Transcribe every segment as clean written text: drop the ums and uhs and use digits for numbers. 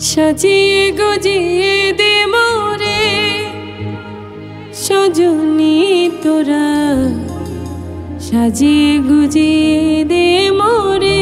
সাজিয়ে গুজিয়ে দে মোরে সজনী তোরা, সাজিয়ে গুজিয়ে দে মোরে।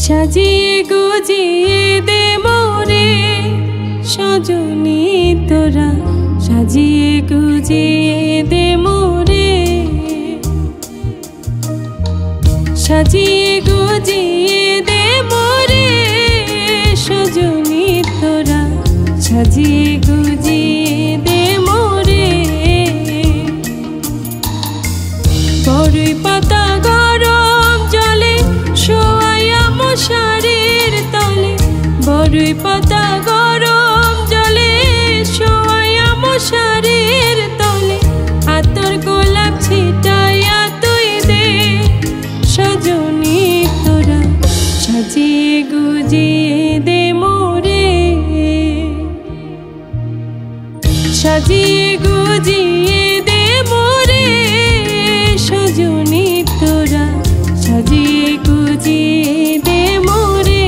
সাজিয়ে গুজিয়ে দে মোরে সজনী তোরা, সাজিয়ে গুজিয়ে দে মোরে। সাজিয়ে গুজিয়ে দে মোরে সজনী তোরা, সাজিয়ে গুজিয়ে দে মোরে। বড়ই পাতা গরম জলে শোয়াইয়া মশারির তলে, বড়ই পাতা গরম জলে শোয়াইয়া মশারির তলে। আতর গোলাপ ছিটাইয়া তুই দে সজনী তোরা, সাজিয়ে গুজিয়ে দে মোরে। সাজিয়ে গুজিয়ে দে মোরে সজনী তোরা, সাজিয়ে গুজিয়ে দে মোরে।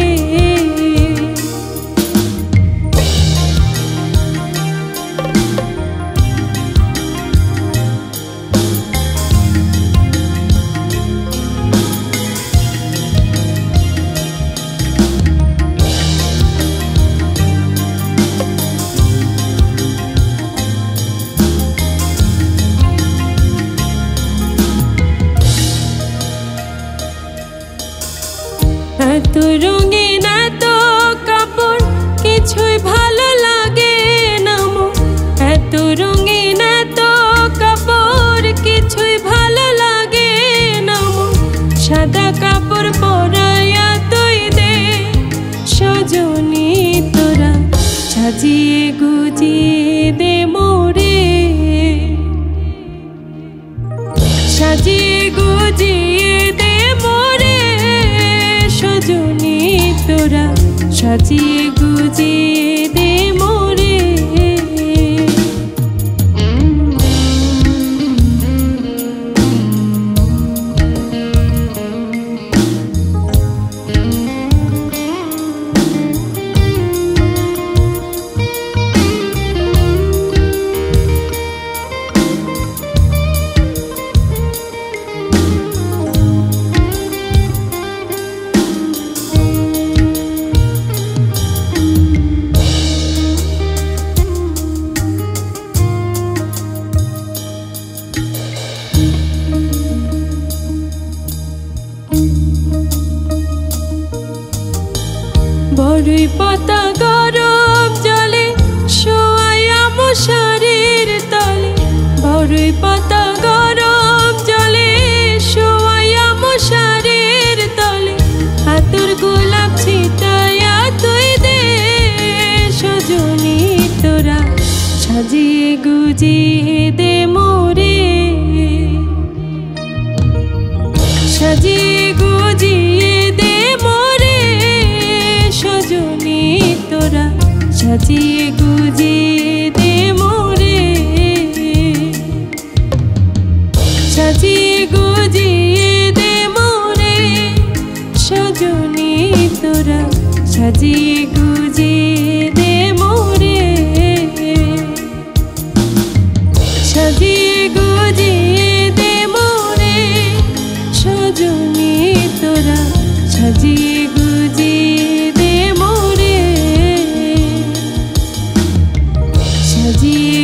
এত রঙিন এত কাপড় কিছুই ভালো লাগে না মো, এত রঙিন এত কাপড় কিছুই ভালো লাগে না মো। সাদা কাপড় পরাইয়া তুই দে সজনী তোরা, সাজিয়ে গুজিয়ে দে মোরে। সাজিয়ে গুজিয়ে দে মোরে সজনী তোরা, সাজিয়ে গুজিয়ে দে মোরে। বড়ই পাতা গরম জলে শোয়াইয়া মশারির তলে, বড়ই পাতা গরম জলে শোয়াইয়া মশারির তলে। আতর গোলাপ ছিটাইয়া তুই দে সজনী তোরা, সাজিয়ে গুজিয়ে দে মোরে। সাজিয়ে গুজিয়ে দে মোরে সজনী তোরা, সাজিয়ে গুজিয়ে দে মোরে। সাজিয়ে গুজিয়ে দে মোরে সজনী তোরা, সাজিয়ে গুজিয়ে দে মোরে। সাজিয়ে গুজিয়ে দে মোরে সজনী তোরা, সাজিয়ে গুজিয়ে দে মোরে। সাজিয়ে